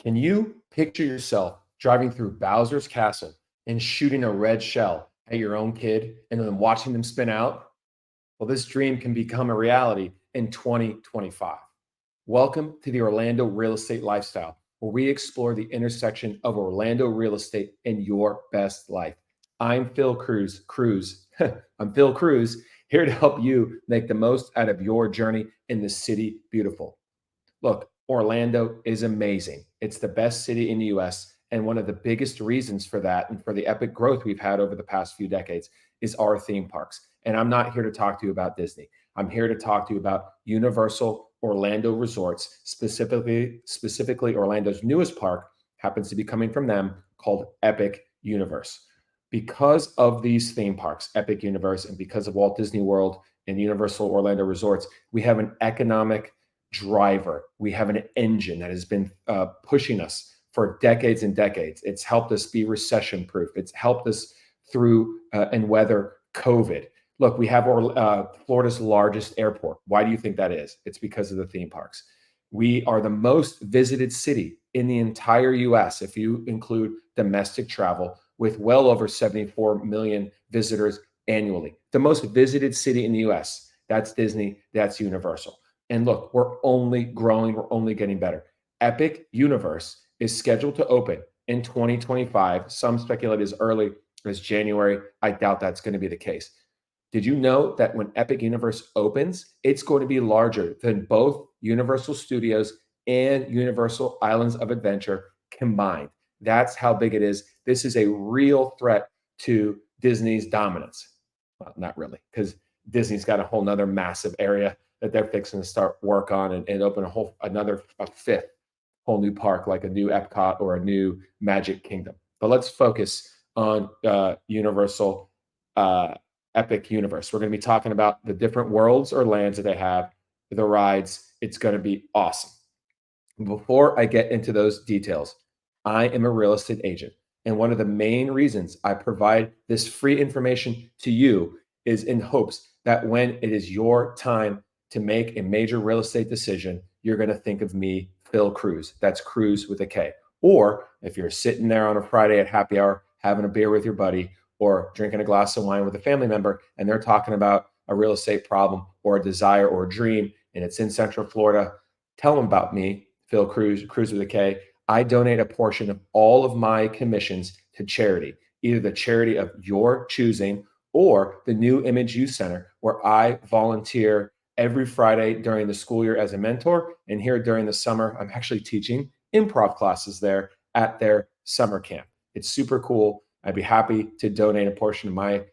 Can you picture yourself driving through Bowser's castle and shooting a red shell at your own kid and then watching them spin out? Well, this dream can become a reality in 2025. Welcome to the Orlando Real Estate Lifestyle, where we explore the intersection of Orlando real estate and your best life. I'm Phil Kruse. I'm Phil Kruse, here to help you make the most out of your journey in the city beautiful. Look, Orlando is amazing. It's the best city in the US. And one of the biggest reasons for that and for the epic growth we've had over the past few decades is our theme parks. And I'm not here to talk to you about Disney. I'm here to talk to you about Universal Orlando Resorts, specifically Orlando's newest park happens to be coming from them, called Epic Universe. Because of these theme parks, Epic Universe, and because of Walt Disney World and Universal Orlando Resorts, we have an economic driver. We have an engine that has been pushing us for decades and decades. It's helped us be recession proof. It's helped us through and weather COVID. Look, we have Florida's largest airport. Why do you think that is? It's because of the theme parks. We are the most visited city in the entire US, if you include domestic travel, with well over 74 million visitors annually. The most visited city in the US. That's Disney, that's Universal. And look, we're only growing, we're only getting better. Epic Universe is scheduled to open in 2025. Some speculate as early as January. I doubt that's going to be the case. Did you know that when Epic Universe opens, it's going to be larger than both Universal Studios and Universal Islands of Adventure combined? That's how big it is. This is a real threat to Disney's dominance. Well, not really, because Disney's got a whole nother massive area that they're fixing to start work on and open a fifth whole new park, like a new Epcot or a new Magic Kingdom. But let's focus on Universal Epic Universe. We're going to be talking about the different worlds or lands that they have, the rides. It's going to be awesome. Before I get into those details, I am a real estate agent. And one of the main reasons I provide this free information to you is in hopes that when it is your time to make a major real estate decision, you're going to think of me, Phil Kruse. That's Kruse with a K. Or if you're sitting there on a Friday at happy hour, having a beer with your buddy, or drinking a glass of wine with a family member, and they're talking about a real estate problem or a desire or a dream, and it's in Central Florida, tell them about me, Phil Kruse, Kruse with a K. I donate a portion of all of my commissions to charity, either the charity of your choosing or the New Image Youth Center, where I volunteer every Friday during the school year as a mentor. And here during the summer, I'm actually teaching improv classes there at their summer camp. It's super cool. I'd be happy to donate a portion of my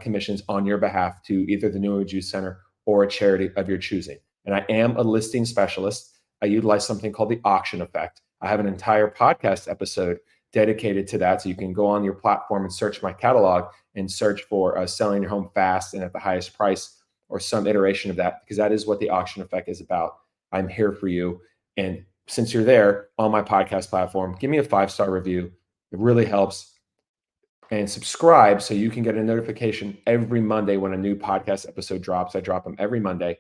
commissions on your behalf to either the New Image Youth Center or a charity of your choosing. And I am a listing specialist. I utilize something called the auction effect. I have an entire podcast episode dedicated to that. So you can go on your platform and search my catalog and search for selling your home fast and at the highest price, or some iteration of that, because that is what the auction effect is about. I'm here for you. And since you're there on my podcast platform, give me a 5-star review. It really helps. And subscribe so you can get a notification every Monday when a new podcast episode drops. I drop them every Monday.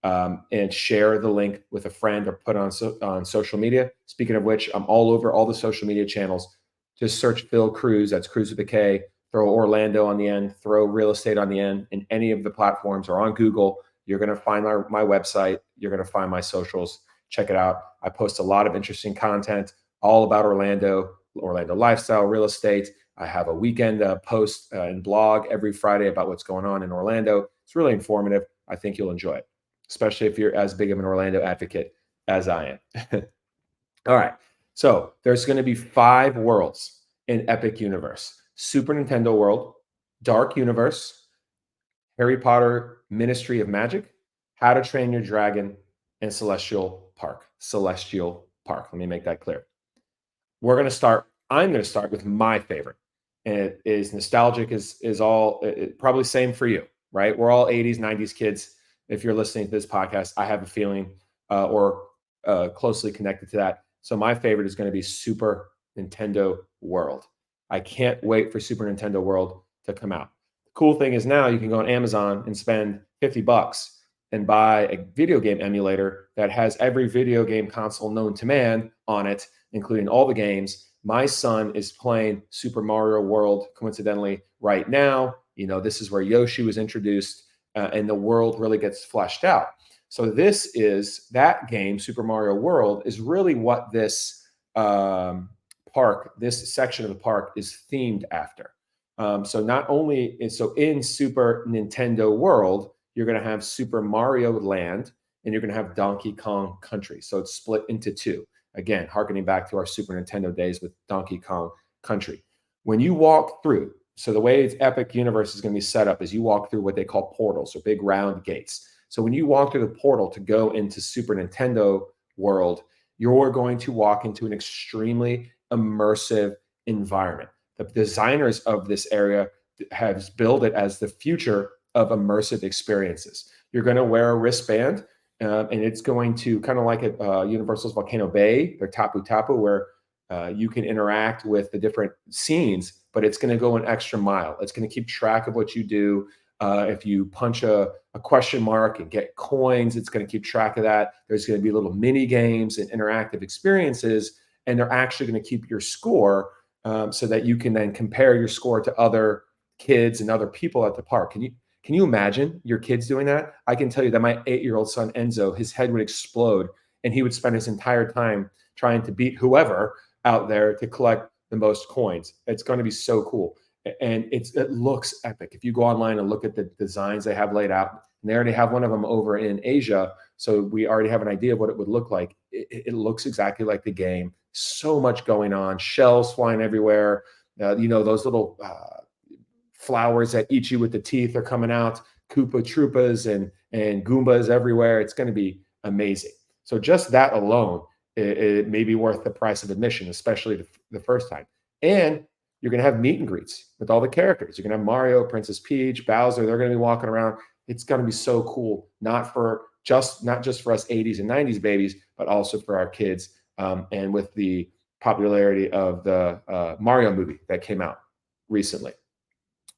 And share the link with a friend or put on social media. Speaking of which, I'm all over all the social media channels. Just search Phil Kruse, that's Kruse with a K, throw Orlando on the end, throw real estate on the end, in any of the platforms, or on Google. You're going to find my website. You're going to find my socials. Check it out. I post a lot of interesting content all about Orlando lifestyle, real estate. I have a weekend post and blog every Friday about what's going on in Orlando. It's really informative. I think you'll enjoy it, especially if you're as big of an Orlando advocate as I am. All right. So there's going to be 5 worlds in Epic Universe: Super Nintendo World, Dark Universe, Harry Potter Ministry of Magic, How to Train Your Dragon, and Celestial Park. Celestial Park. Let me make that clear. I'm going to start with my favorite. And it is nostalgic, is all probably same for you, right? We're all 80s, 90s kids. If you're listening to this podcast, I have a feeling or closely connected to that. So my favorite is going to be Super Nintendo World. I can't wait for Super Nintendo World to come out. The cool thing is now you can go on Amazon and spend $50 and buy a video game emulator that has every video game console known to man on it, including all the games. My son is playing Super Mario World, coincidentally, right now. This is where Yoshi was introduced, and the world really gets fleshed out. So this is that game, Super Mario World, is really what this park, this section of the park, is themed after. So not only in Super Nintendo World, you're going to have Super Mario Land and you're going to have Donkey Kong Country. So it's split into two. Again, harkening back to our Super Nintendo days with Donkey Kong Country. When you walk through, so the way its Epic Universe is going to be set up is you walk through what they call portals, or big round gates. So when you walk through the portal to go into Super Nintendo World, you're going to walk into an extremely immersive environment. The designers of this area have built it as the future of immersive experiences. You're going to wear a wristband, and it's going to kind of like at Universal's Volcano Bay, or Tapu Tapu, where you can interact with the different scenes, but it's going to go an extra mile. It's going to keep track of what you do. If you punch a question mark and get coins, it's going to keep track of that. There's going to be little mini games and interactive experiences, and they're actually going to keep your score so that you can then compare your score to other kids and other people at the park. Can you imagine your kids doing that? I can tell you that my 8-year-old son, Enzo, his head would explode, and he would spend his entire time trying to beat whoever out there to collect the most coins. It's going to be so cool. And it looks epic. If you go online and look at the designs they have laid out, and they already have one of them over in Asia, so we already have an idea of what it would look like. It looks exactly like the game. So much going on, shells flying everywhere. Those little flowers that eat you with the teeth are coming out. Koopa Troopas and Goombas everywhere. It's going to be amazing. So just that alone, it may be worth the price of admission, especially the first time. And you're going to have meet and greets with all the characters. You're going to have Mario, Princess Peach, Bowser. They're going to be walking around. It's going to be so cool, not just for us 80s and 90s babies, but also for our kids. And with the popularity of the Mario movie that came out recently.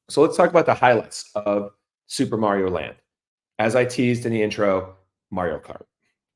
So let's talk about the highlights of Super Mario Land. As I teased in the intro, Mario Kart.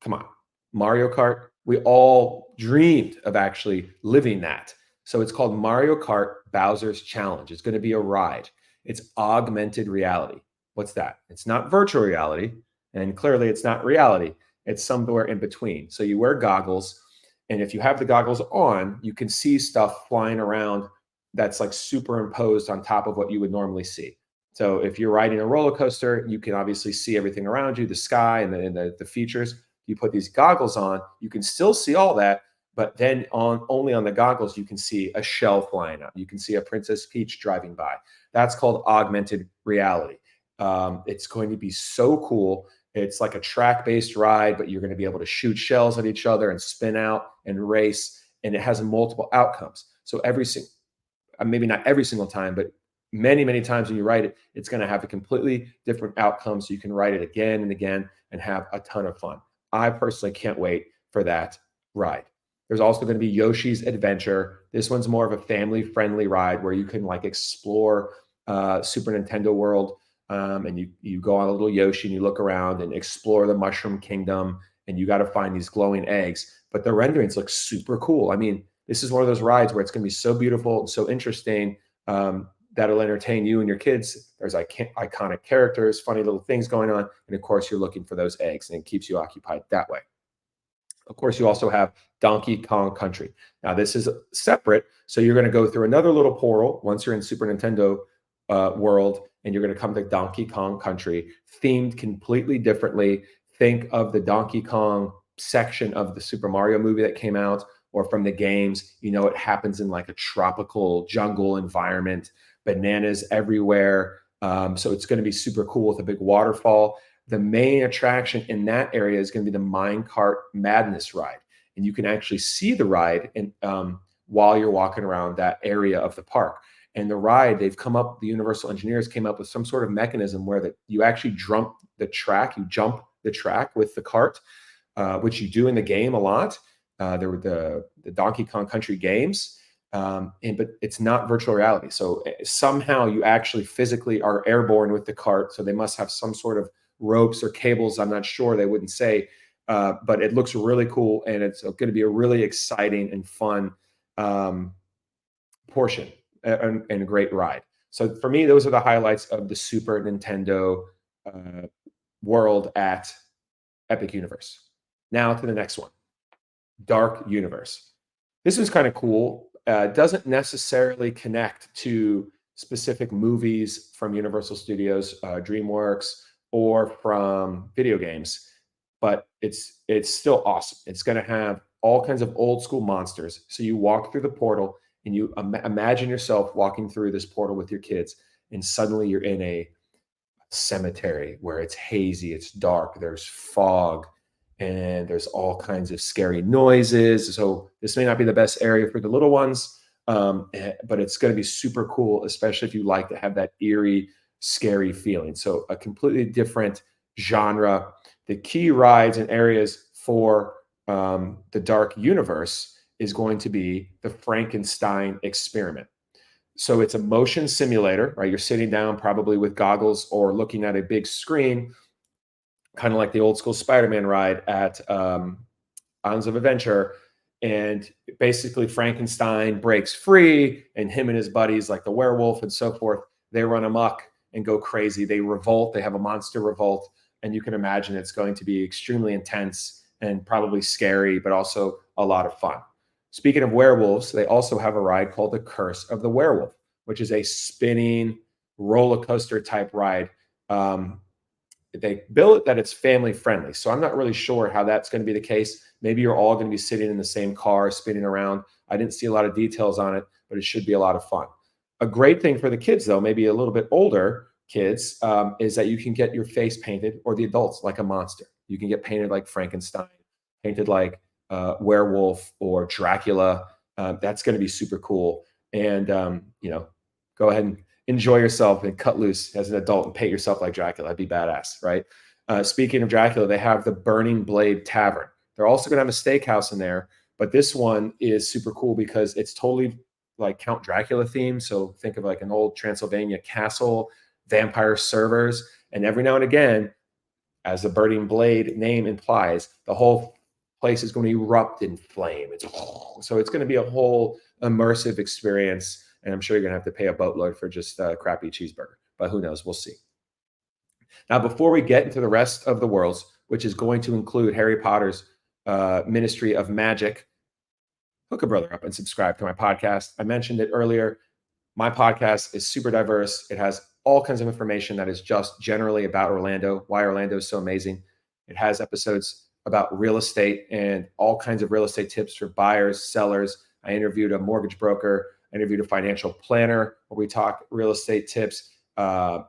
Come on, Mario Kart. We all dreamed of actually living that. So it's called Mario Kart Bowser's Challenge. It's going to be a ride. It's augmented reality. What's that? It's not virtual reality, and clearly it's not reality. It's somewhere in between. So you wear goggles, and if you have the goggles on, you can see stuff flying around that's like superimposed on top of what you would normally see. So if you're riding a roller coaster, you can obviously see everything around you, the sky and the features. You put these goggles on, you can still see all that, but then only on the goggles, you can see a shell flying out. You can see a Princess Peach driving by. That's called augmented reality. It's going to be so cool. It's like a track-based ride, but you're going to be able to shoot shells at each other and spin out and race, and it has multiple outcomes. So maybe not every single time, but many, many times when you ride it, it's going to have a completely different outcome. So you can ride it again and again and have a ton of fun. I personally can't wait for that ride. There's also going to be Yoshi's Adventure. This one's more of a family-friendly ride where you can like explore Super Nintendo World, and you go on a little Yoshi and you look around and explore the Mushroom Kingdom, and you got to find these glowing eggs. But the renderings look super cool. I mean, this is one of those rides where it's going to be so beautiful and so interesting that'll entertain you and your kids. There's iconic characters, funny little things going on. And of course, you're looking for those eggs, and it keeps you occupied that way. Of course, you also have Donkey Kong Country. Now, this is separate. So you're going to go through another little portal once you're in Super Nintendo world, and you're going to come to Donkey Kong Country, themed completely differently. Think of the Donkey Kong section of the Super Mario movie that came out, or from the games. It happens in like a tropical jungle environment, bananas everywhere. So it's going to be super cool with a big waterfall. The main attraction in that area is going to be the Minecart Madness ride. And you can actually see the ride while you're walking around that area of the park. And the ride, the Universal engineers came up with some sort of mechanism where you actually jump the track with the cart, which you do in the game a lot. There were the Donkey Kong Country games, but it's not virtual reality. So somehow you actually physically are airborne with the cart. So they must have some sort of ropes or cables. I'm not sure, they wouldn't say, but it looks really cool, and it's going to be a really exciting and fun portion and a great ride. So for me, those are the highlights of the Super Nintendo world at Epic Universe. Now to the next one, Dark Universe. This is kind of cool. Doesn't necessarily connect to specific movies from Universal Studios, DreamWorks, or from video games, but it's still awesome. It's going to have all kinds of old school monsters. So you walk through the portal, and you imagine yourself walking through this portal with your kids, and suddenly you're in a cemetery where it's hazy, it's dark, there's fog, and there's all kinds of scary noises. So this may not be the best area for the little ones, but it's going to be super cool, especially if you like to have that eerie, scary feeling. So a completely different genre. The key rides and areas for the Dark Universe is going to be the Frankenstein Experiment. So it's a motion simulator, right? You're sitting down probably with goggles or looking at a big screen, kind of like the old school Spider-Man ride at Islands of Adventure. And basically Frankenstein breaks free, and him and his buddies, like the werewolf and so forth, they run amok and go crazy. They revolt. They have a monster revolt. And you can imagine it's going to be extremely intense and probably scary, but also a lot of fun. Speaking of werewolves, they also have a ride called the Curse of the Werewolf, which is a spinning roller coaster type ride. They bill it that it's family friendly. So I'm not really sure how that's going to be the case. Maybe you're all going to be sitting in the same car, spinning around. I didn't see a lot of details on it, but it should be a lot of fun. A great thing for the kids, though, maybe a little bit older kids, is that you can get your face painted, or the adults, like a monster. You can get painted like Frankenstein, painted like werewolf or Dracula. That's going to be super cool. And, go ahead and enjoy yourself and cut loose as an adult and paint yourself like Dracula. That'd be badass, right? Speaking of Dracula, they have the Burning Blade Tavern. They're also going to have a steakhouse in there, but this one is super cool because it's totally like Count Dracula themed. So think of like an old Transylvania castle, vampire servers, and every now and again, as the Burning Blade name implies, the whole place is going to erupt in flame. So it's going to be a whole immersive experience, and I'm sure you're going to have to pay a boatload for just a crappy cheeseburger, but who knows? We'll see. Now, before we get into the rest of the worlds, which is going to include Harry Potter's Ministry of Magic, hook a brother up and subscribe to my podcast. I mentioned it earlier. My podcast is super diverse. It has all kinds of information that is just generally about Orlando, why Orlando is so amazing. It has episodes about real estate and all kinds of real estate tips for buyers, sellers. I interviewed a mortgage broker. I interviewed a financial planner where we talk real estate tips. I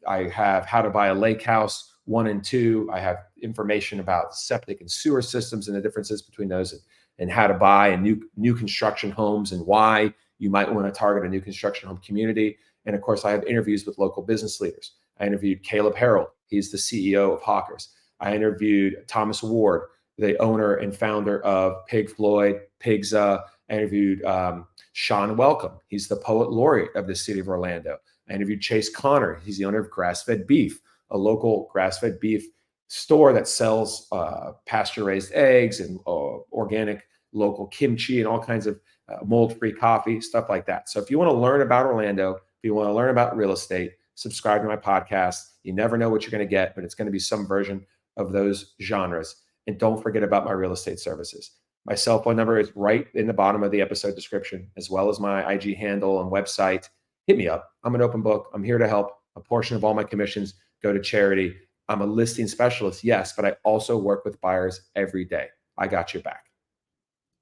have how to buy a lake house 1 and 2. I have information about septic and sewer systems and the differences between those, and how to buy a new construction homes and why you might want to target a new construction home community. And of course, I have interviews with local business leaders. I interviewed Caleb Harold. He's the CEO of Hawkers. I interviewed Thomas Ward, the owner and founder of Pig Floyd, Pigza. I interviewed Sean Welcome. He's the poet laureate of the city of Orlando. I interviewed Chase Connor. He's the owner of Grass-Fed Beef, a local grass-fed beef store that sells pasture-raised eggs and organic local kimchi and all kinds of mold-free coffee, stuff like that. So if you want to learn about Orlando, if you want to learn about real estate, subscribe to my podcast. You never know what you're going to get, but it's going to be some version of those genres. And don't forget about my real estate services. My cell phone number is right in the bottom of the episode description, as well as my IG handle and website. Hit me up. I'm an open book. I'm here to help. A portion of all my commissions go to charity. I'm a listing specialist, yes, but I also work with buyers every day. I got your back.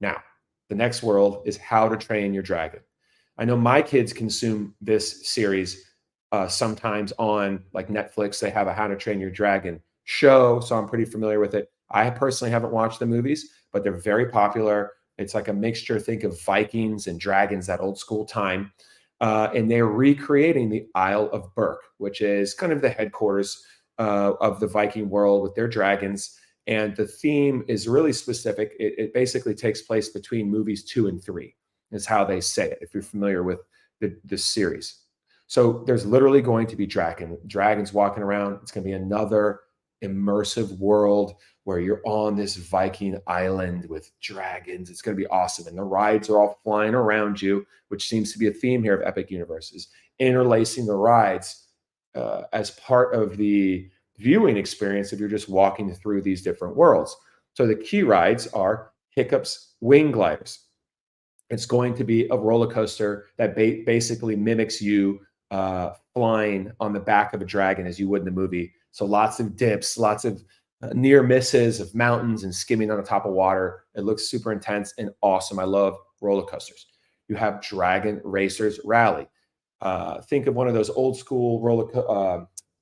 Now, the next world is How to Train Your Dragon. I know my kids consume this series sometimes on like Netflix. They have a How to Train Your Dragon show, so I'm pretty familiar with it. I personally haven't watched the movies, but they're very popular. It's like a mixture, think of Vikings and dragons, that old school time. And they're recreating the Isle of Burk, which is kind of the headquarters of the Viking world with their dragons. And the theme is really specific. It basically takes place between movies 2 and 3, is how they say it, if you're familiar with the series. So there's literally going to be dragons walking around. It's going to be another immersive world where you're on this Viking island with dragons. It's going to be awesome. And the rides are all flying around you, which seems to be a theme here of Epic Universes, interlacing the rides as part of the viewing experience if you're just walking through these different worlds. So the key rides are Hiccup's Wing Gliders. It's going to be a roller coaster that basically mimics you flying on the back of a dragon as you would in the movie. So lots of dips, lots of near misses of mountains and skimming on the top of water. It looks super intense and awesome. I love roller coasters. You have Dragon Racers Rally. Think of one of those old school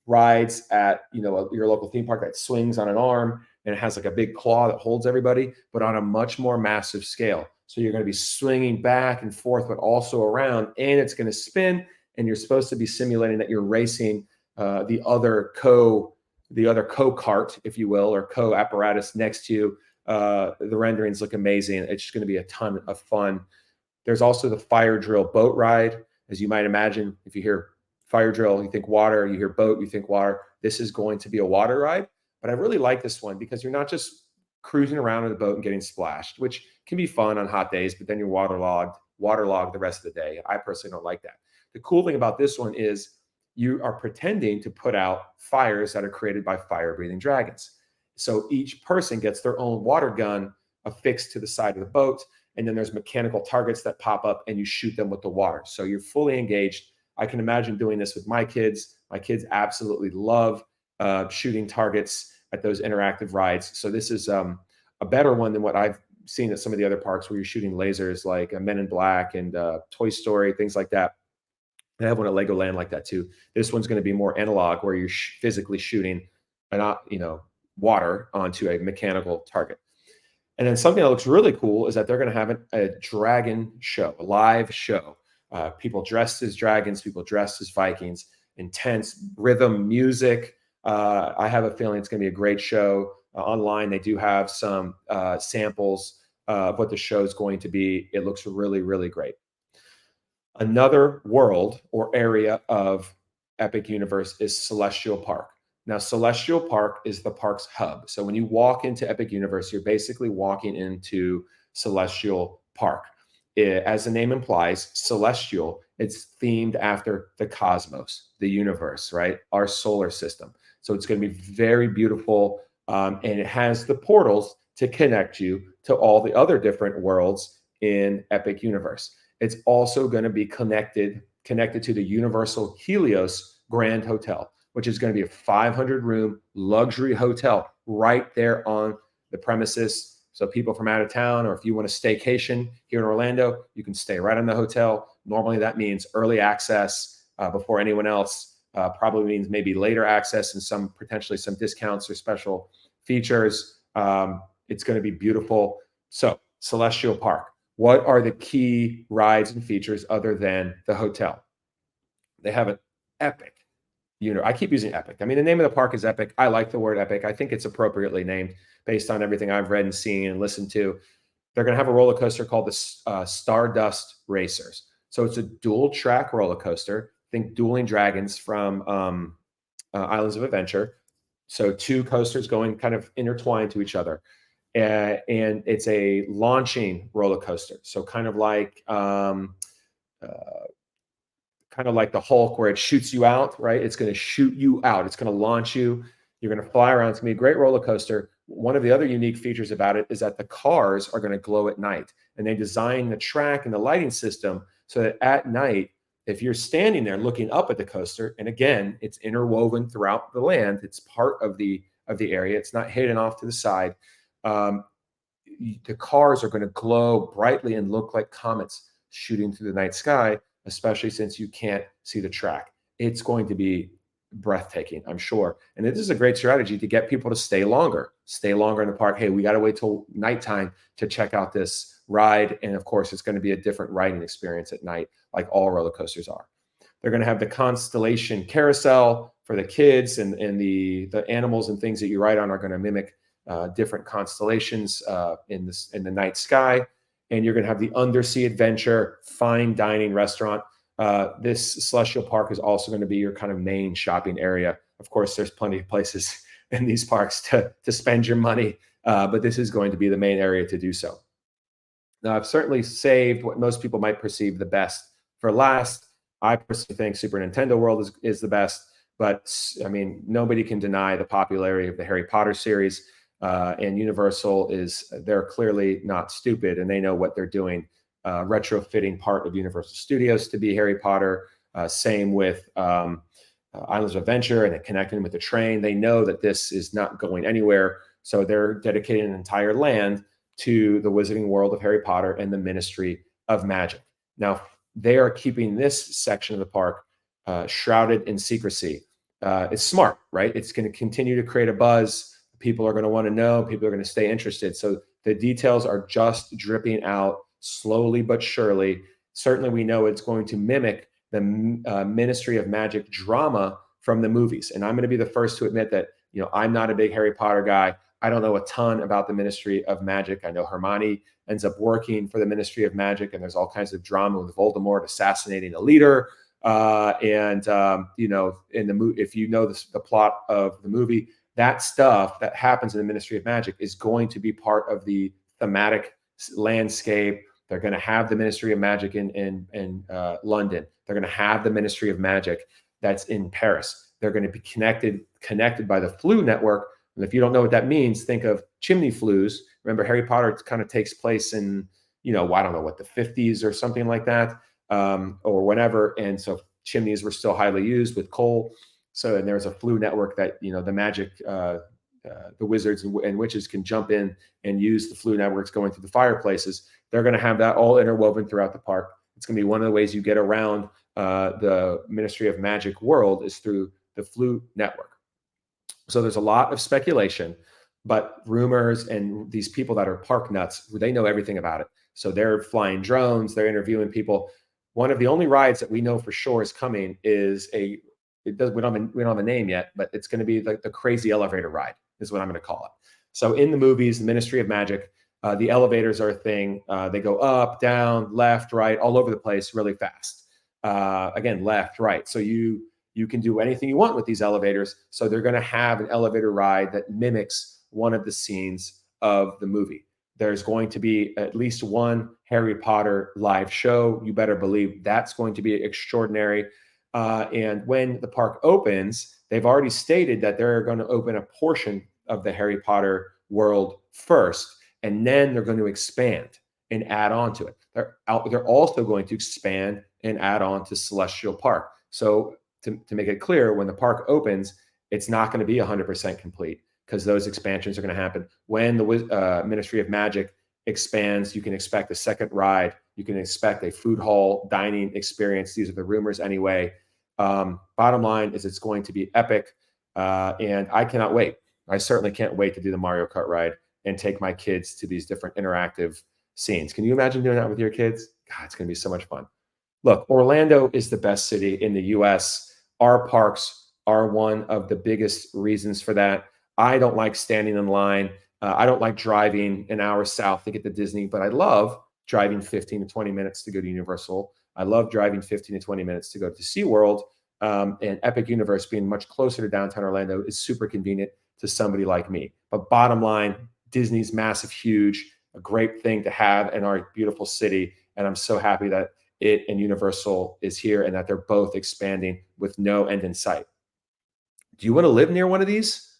rides at your local theme park that swings on an arm and it has like a big claw that holds everybody, but on a much more massive scale. So you're going to be swinging back and forth, but also around, and it's going to spin. And you're supposed to be simulating that you're racing the other co-kart, if you will, or co-apparatus next to you. The renderings look amazing. It's just going to be a ton of fun. There's also the Fire Drill boat ride. As you might imagine, if you hear fire drill, you think water. You hear boat, you think water. This is going to be a water ride. But I really like this one because you're not just cruising around in a boat and getting splashed, which can be fun on hot days, but then you're waterlogged the rest of the day. I personally don't like that. The cool thing about this one is you are pretending to put out fires that are created by fire-breathing dragons. So each person gets their own water gun affixed to the side of the boat, and then there's mechanical targets that pop up and you shoot them with the water. So you're fully engaged. I can imagine doing this with my kids. My kids absolutely love shooting targets at those interactive rides. So this is a better one than what I've seen at some of the other parks where you're shooting lasers like Men in Black and Toy Story, things like that. I have one at Legoland like that too. This one's going to be more analog where you're physically shooting water onto a mechanical target. And then something that looks really cool is that they're going to have a dragon show, a live show. People dressed as dragons, people dressed as Vikings, intense rhythm, music. I have a feeling it's going to be a great show. Online, they do have some samples of what the show is going to be. It looks really, really great. Another world or area of Epic Universe is Celestial Park. Now, Celestial Park is the park's hub. So when you walk into Epic Universe, you're basically walking into Celestial Park. As the name implies, celestial, it's themed after the cosmos, the universe, right? Our solar system. So it's going to be very beautiful. And it has the portals to connect you to all the other different worlds in Epic Universe. It's also going to be connected to the Universal Helios Grand Hotel, which is going to be a 500-room luxury hotel right there on the premises. So people from out of town, or if you want to staycation here in Orlando, you can stay right in the hotel. Normally that means early access before anyone else. Probably means maybe later access and potentially some discounts or special features. It's going to be beautiful. So Celestial Park. What are the key rides and features other than the hotel? They have an epic, I keep using epic. I mean, the name of the park is epic. I like the word epic. I think it's appropriately named based on everything I've read and seen and listened to. They're going to have a roller coaster called the Stardust Racers. So it's a dual track roller coaster. Think Dueling Dragons from Islands of Adventure. So two coasters going kind of intertwined to each other. And it's a launching roller coaster. So kind of like the Hulk, where it shoots you out, right? It's going to shoot you out. It's going to launch you. You're going to fly around. It's going to be a great roller coaster. One of the other unique features about it is that the cars are going to glow at night. And they design the track and the lighting system so that at night, if you're standing there looking up at the coaster, and again, it's interwoven throughout the land, it's part of the area. It's not hidden off to the side. The cars are going to glow brightly and look like comets shooting through the night sky, especially since you can't see the track. It's going to be breathtaking, I'm sure. And this is a great strategy to get people to stay longer in the park. Hey, we got to wait till nighttime to check out this ride. And of course, it's going to be a different riding experience at night, like all roller coasters are. They're going to have the Constellation Carousel for the kids, and the animals and things that you ride on are going to mimic different constellations in the night sky. And you're going to have the Undersea Adventure fine dining restaurant. This Celestial Park is also going to be your kind of main shopping area. Of course, there's plenty of places in these parks to spend your money, but this is going to be the main area to do so. Now, I've certainly saved what most people might perceive the best for last. I personally think Super Nintendo World is the best, but I mean, nobody can deny the popularity of the Harry Potter series. And Universal they're clearly not stupid, and they know what they're doing, retrofitting part of Universal Studios to be Harry Potter. Same with Islands of Adventure and connecting with the train. They know that this is not going anywhere. So they're dedicating an entire land to the Wizarding World of Harry Potter and the Ministry of Magic. Now, they are keeping this section of the park shrouded in secrecy. It's smart, right? It's going to continue to create a buzz. People are going to want to know. People are going to stay interested. So the details are just dripping out slowly but surely. Certainly, we know it's going to mimic the Ministry of Magic drama from the movies. And I'm going to be the first to admit that, I'm not a big Harry Potter guy. I don't know a ton about the Ministry of Magic. I know Hermione ends up working for the Ministry of Magic, and there's all kinds of drama with Voldemort assassinating a leader. In the if you know the plot of the movie, that stuff that happens in the Ministry of Magic is going to be part of the thematic landscape. They're going to have the Ministry of Magic in London. They're going to have the Ministry of Magic that's in Paris. They're going to be connected by the Floo network. And if you don't know what that means, think of chimney flues. Remember, Harry Potter kind of takes place in, I don't know what, the 50s or something like that, or whenever. And so chimneys were still highly used with coal. So, and there's a Floo network that, the magic, the wizards and witches can jump in and use the Floo networks going through the fireplaces. They're going to have that all interwoven throughout the park. It's going to be one of the ways you get around the Ministry of Magic world is through the Floo network. So there's a lot of speculation, but rumors and these people that are park nuts, they know everything about it. So they're flying drones, they're interviewing people. One of the only rides that we know for sure is coming is we don't have a name yet, but it's going to be like the crazy elevator ride is what I'm going to call it. So in the movies, the Ministry of Magic, the elevators are a thing. They go up, down, left, right, all over the place really fast. Again, left, right. So you can do anything you want with these elevators. So they're going to have an elevator ride that mimics one of the scenes of the movie. There's going to be at least one Harry Potter live show. You better believe that's going to be extraordinary. And when the park opens, they've already stated that they're going to open a portion of the Harry Potter world first, and then they're going to expand and add on to it. They're also going to expand and add on to Celestial Park. So to make it clear, when the park opens, it's not going to be 100% complete because those expansions are going to happen. When the Ministry of Magic expands, you can expect a second ride. You can expect a food hall dining experience. These are the rumors anyway. Bottom line is it's going to be epic, and I cannot wait. I certainly can't wait to do the Mario Kart ride and take my kids to these different interactive scenes. Can you imagine doing that with your kids? God, it's going to be so much fun. Look, Orlando is the best city in the U.S. Our parks are one of the biggest reasons for that. I don't like standing in line. I don't like driving an hour south to get to Disney, but I love driving 15 to 20 minutes to go to Universal. I love driving 15 to 20 minutes to go to SeaWorld. And Epic Universe being much closer to downtown Orlando is super convenient to somebody like me. But bottom line, Disney's massive, huge, a great thing to have in our beautiful city. And I'm so happy that it and Universal is here and that they're both expanding with no end in sight. Do you want to live near one of these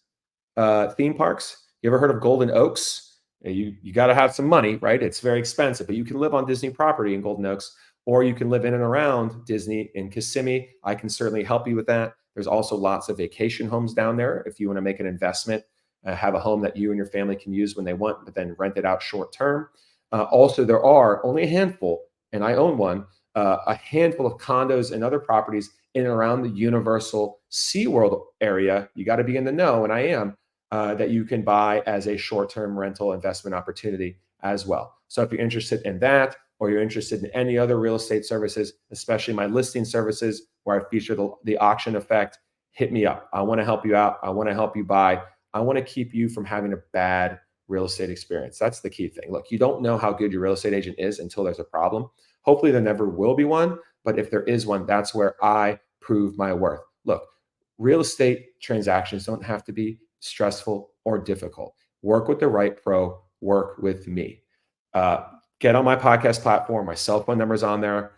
theme parks? You ever heard of Golden Oaks? You got to have some money, right? It's very expensive, but you can live on Disney property in Golden Oaks, or you can live in and around Disney in Kissimmee. I can certainly help you with that. There's also lots of vacation homes down there if you want to make an investment, have a home that you and your family can use when they want, but then rent it out short term. Also, there are only a handful, and I own one, a handful of condos and other properties in and around the Universal SeaWorld area. You got to be in the know, and I am, that you can buy as a short-term rental investment opportunity as well. So if you're interested in that, or you're interested in any other real estate services, especially my listing services where I feature the auction effect, hit me up. I want to help you out. I want to help you buy. I want to keep you from having a bad real estate experience. That's the key thing. Look, you don't know how good your real estate agent is until there's a problem. Hopefully there never will be one, but if there is one, that's where I prove my worth. Look, real estate transactions don't have to be stressful, or difficult. Work with the right pro, work with me. Uh, get on my podcast platform. My cell phone number is on there.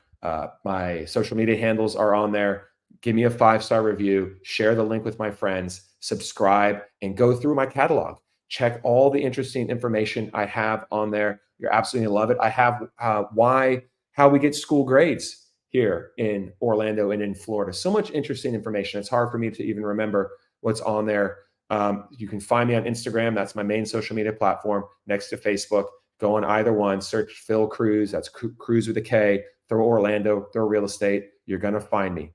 My social media handles are on there. Give me a 5-star review, share the link with my friends, subscribe, and go through my catalog. Check all the interesting information I have on there. You're absolutely gonna love it. I have how we get school grades here in Orlando and in Florida. So much interesting information. It's hard for me to even remember what's on there. You can find me on Instagram. That's my main social media platform next to Facebook. Go on either one, search Phil Kruse. That's Kruse with a K. Throw Orlando, throw real estate. You're going to find me.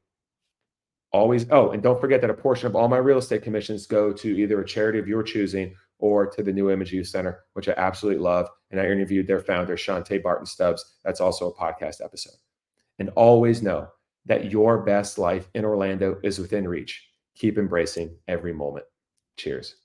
Always. Oh, and don't forget that a portion of all my real estate commissions go to either a charity of your choosing or to the New Image Youth Center, which I absolutely love. And I interviewed their founder, Shantae Barton Stubbs. That's also a podcast episode. And always know that your best life in Orlando is within reach. Keep embracing every moment. Cheers.